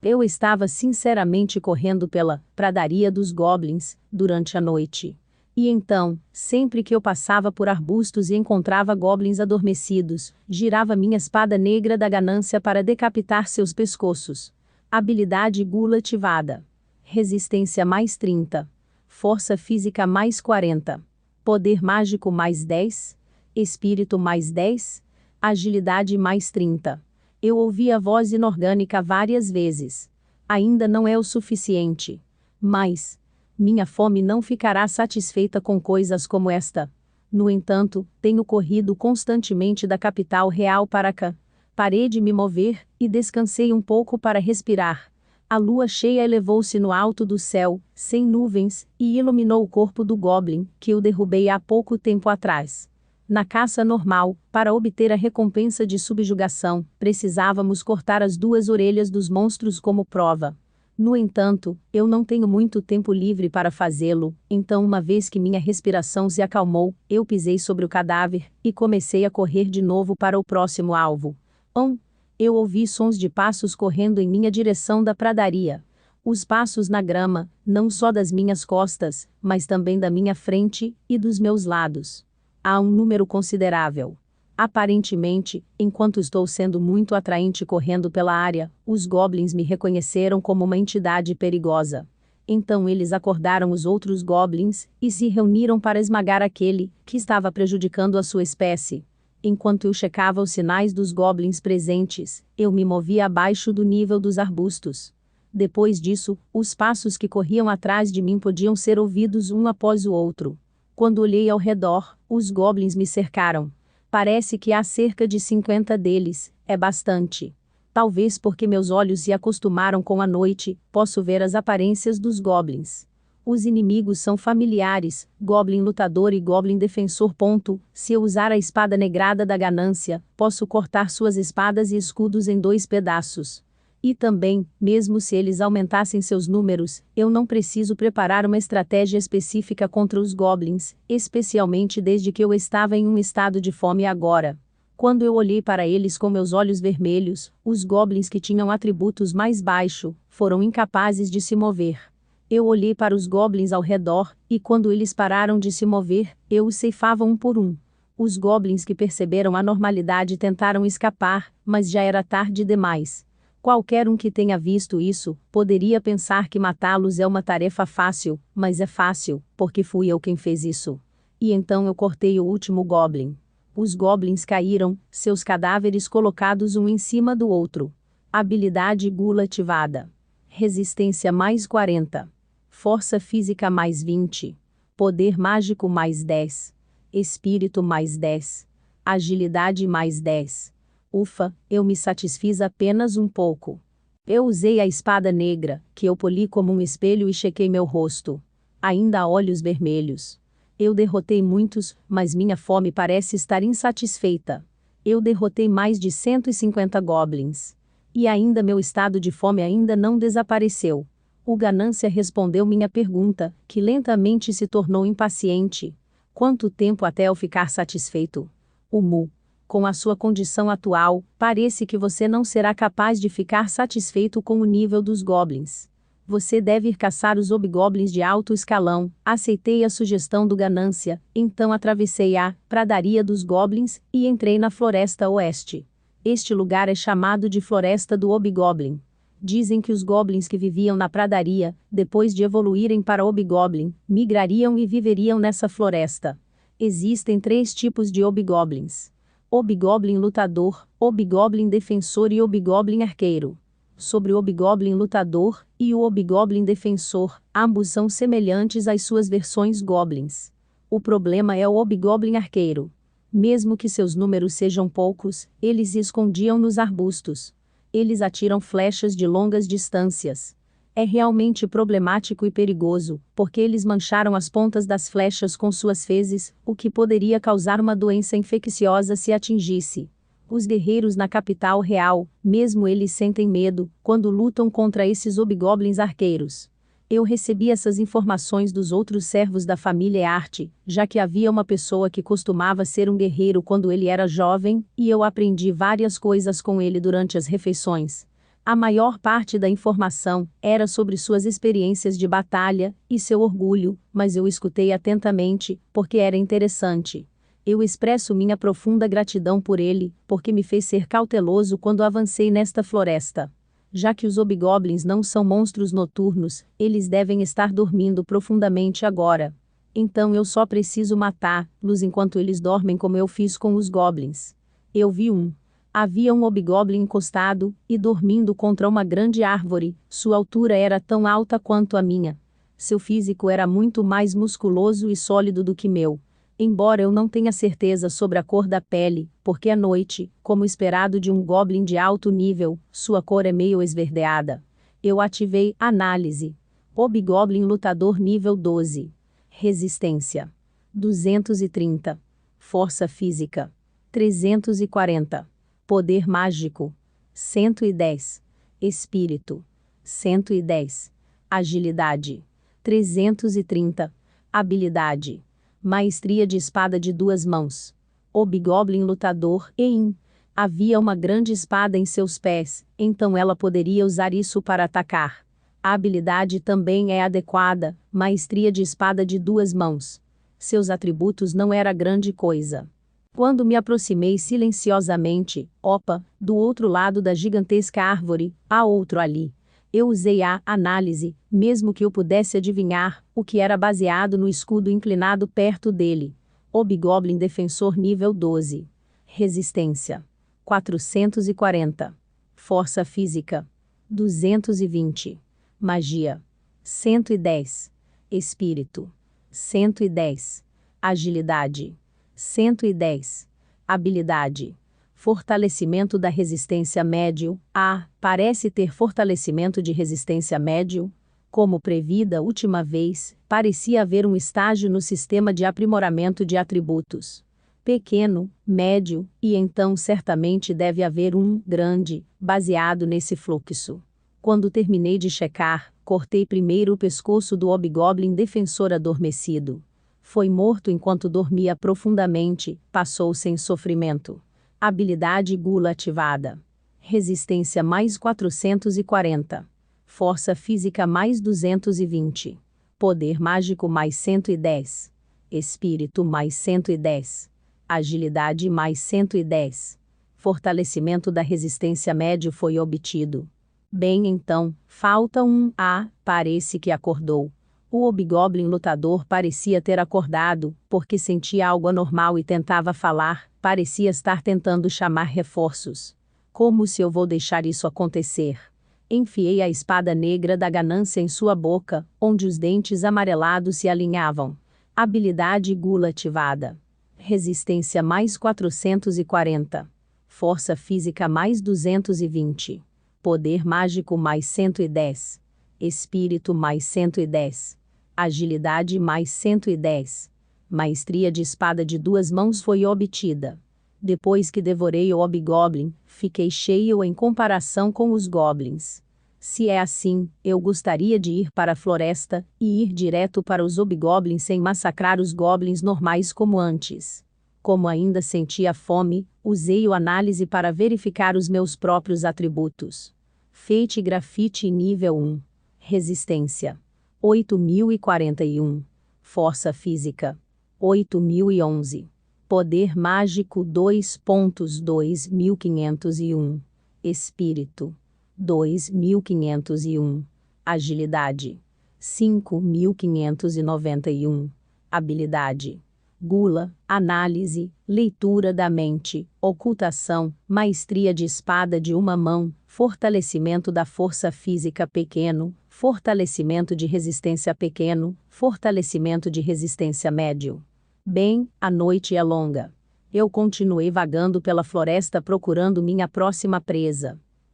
Eu estava sinceramente correndo pela pradaria dos goblins durante a noite. E então, sempre que eu passava por arbustos e encontrava goblins adormecidos, girava minha espada negra da ganância para decapitar seus pescoços. Habilidade Gula ativada. Resistência mais 30. Força física mais 40. Poder mágico mais 10. Espírito mais 10. Agilidade mais 30. Eu ouvi a voz inorgânica várias vezes. Ainda não é o suficiente. Mas minha fome não ficará satisfeita com coisas como esta. No entanto, tenho corrido constantemente da capital real para cá. Parei de me mover, e descansei um pouco para respirar. A lua cheia elevou-se no alto do céu, sem nuvens, e iluminou o corpo do goblin, que eu derrubei há pouco tempo atrás. Na caça normal, para obter a recompensa de subjugação, precisávamos cortar as 2 orelhas dos monstros como prova. No entanto, eu não tenho muito tempo livre para fazê-lo, então uma vez que minha respiração se acalmou, eu pisei sobre o cadáver, e comecei a correr de novo para o próximo alvo. Eu ouvi sons de passos correndo em minha direção da pradaria. Os passos na grama, não só das minhas costas, mas também da minha frente, e dos meus lados. Há um número considerável. Aparentemente, enquanto estou sendo muito atraente correndo pela área, os goblins me reconheceram como uma entidade perigosa. Então eles acordaram os outros goblins, e se reuniram para esmagar aquele que estava prejudicando a sua espécie. Enquanto eu checava os sinais dos goblins presentes, eu me movia abaixo do nível dos arbustos. Depois disso, os passos que corriam atrás de mim podiam ser ouvidos um após o outro. Quando olhei ao redor, os goblins me cercaram. Parece que há cerca de 50 deles, é bastante. Talvez porque meus olhos se acostumaram com a noite, posso ver as aparências dos goblins. Os inimigos são familiares, Goblin Lutador e Goblin Defensor. Se eu usar a espada negrada da ganância, posso cortar suas espadas e escudos em 2 pedaços. E também, mesmo se eles aumentassem seus números, eu não preciso preparar uma estratégia específica contra os goblins, especialmente desde que eu estava em um estado de fome agora. Quando eu olhei para eles com meus olhos vermelhos, os goblins que tinham atributos mais baixos, foram incapazes de se mover. Eu olhei para os goblins ao redor, e quando eles pararam de se mover, eu os ceifava um por um. Os goblins que perceberam a normalidade tentaram escapar, mas já era tarde demais. Qualquer um que tenha visto isso, poderia pensar que matá-los é uma tarefa fácil, mas é fácil, porque fui eu quem fez isso. E então eu cortei o último goblin. Os goblins caíram, seus cadáveres colocados um em cima do outro. Habilidade Gula ativada. Resistência mais 40. Força física mais 20. Poder mágico mais 10. Espírito mais 10. Agilidade mais 10. Ufa, eu me satisfiz apenas um pouco. Eu usei a espada negra, que eu poli como um espelho, e chequei meu rosto. Ainda há olhos vermelhos. Eu derrotei muitos, mas minha fome parece estar insatisfeita. Eu derrotei mais de 150 goblins. E ainda meu estado de fome ainda não desapareceu. O ganância respondeu minha pergunta, que lentamente se tornou impaciente. Quanto tempo até eu ficar satisfeito? Com a sua condição atual, parece que você não será capaz de ficar satisfeito com o nível dos goblins. Você deve ir caçar os hobgoblins de alto escalão. Aceitei a sugestão do ganância, então atravessei a pradaria dos goblins, e entrei na floresta oeste. Este lugar é chamado de Floresta do Hobgoblin. Dizem que os goblins que viviam na pradaria, depois de evoluírem para hobgoblin, migrariam e viveriam nessa floresta. Existem 3 tipos de hobgoblins: Hobgoblin Lutador, Hobgoblin Defensor e Hobgoblin Arqueiro. Sobre o Hobgoblin Lutador e o Hobgoblin Defensor, ambos são semelhantes às suas versões goblins. O problema é o Hobgoblin Arqueiro. Mesmo que seus números sejam poucos, eles se escondiam nos arbustos. Eles atiram flechas de longas distâncias. É realmente problemático e perigoso, porque eles mancharam as pontas das flechas com suas fezes, o que poderia causar uma doença infecciosa se atingisse. Os guerreiros na capital real, mesmo eles sentem medo, quando lutam contra esses hobgoblins arqueiros. Eu recebi essas informações dos outros servos da família Arte, já que havia uma pessoa que costumava ser um guerreiro quando ele era jovem, e eu aprendi várias coisas com ele durante as refeições. A maior parte da informação era sobre suas experiências de batalha e seu orgulho, mas eu escutei atentamente, porque era interessante. Eu expresso minha profunda gratidão por ele, porque me fez ser cauteloso quando avancei nesta floresta. Já que os hobgoblins não são monstros noturnos, eles devem estar dormindo profundamente agora. Então eu só preciso matá-los enquanto eles dormem, como eu fiz com os goblins. Eu vi um. Havia um hobgoblin encostado e dormindo contra uma grande árvore. Sua altura era tão alta quanto a minha. Seu físico era muito mais musculoso e sólido do que meu. Embora eu não tenha certeza sobre a cor da pele, porque à noite, como esperado de um goblin de alto nível, sua cor é meio esverdeada. Eu ativei análise. Hobgoblin lutador nível 12. Resistência 230. Força física 340. Poder mágico 110. Espírito 110. Agilidade 330. Habilidade maestria de espada de duas mãos. Hobgoblin lutador havia uma grande espada em seus pés, então ela poderia usar isso para atacar. A habilidade também é adequada, maestria de espada de duas mãos. Seus atributos não era grande coisa. Quando me aproximei silenciosamente, do outro lado da gigantesca árvore, há outro ali. Eu usei a análise, mesmo que eu pudesse adivinhar, o que era baseado no escudo inclinado perto dele. Hobgoblin defensor nível 12. Resistência 440. Força física 220. Magia 110. Espírito 110. Agilidade 110. Habilidade fortalecimento da resistência médio. Parece ter fortalecimento de resistência médio. Como previ da última vez, parecia haver um estágio no sistema de aprimoramento de atributos. Pequeno, médio, e então certamente deve haver um grande, baseado nesse fluxo. Quando terminei de checar, cortei primeiro o pescoço do hobgoblin defensor adormecido. Foi morto enquanto dormia profundamente, passou sem sofrimento. Habilidade gula ativada. Resistência mais 440. Força física mais 220. Poder mágico mais 110. Espírito mais 110. Agilidade mais 110. Fortalecimento da resistência médio foi obtido. Bem, então, falta um. Parece que acordou. O hobgoblin lutador parecia ter acordado, porque sentia algo anormal e tentava falar, parecia estar tentando chamar reforços. Como se eu vou deixar isso acontecer? Enfiei a espada negra da ganância em sua boca, onde os dentes amarelados se alinhavam. Habilidade gula ativada. Resistência mais 440. Força física mais 220. Poder mágico mais 110. Espírito mais 110. Agilidade mais 110. Maestria de espada de duas mãos foi obtida. Depois que devorei o hobgoblin, fiquei cheio em comparação com os goblins. Se é assim, eu gostaria de ir para a floresta e ir direto para os hobgoblins sem massacrar os goblins normais como antes. Como ainda sentia fome, usei o análise para verificar os meus próprios atributos. Fate grafite nível 1. Resistência 8041. Força física 8011. Poder mágico 2.2501. Espírito 2501. Agilidade 5591. Habilidade gula, análise, leitura da mente, ocultação, maestria de espada de uma mão, fortalecimento da força física pequeno, fortalecimento de resistência pequeno, fortalecimento de resistência médio. Bem, a noite é longa. Eu continuei vagando pela floresta procurando minha próxima presa.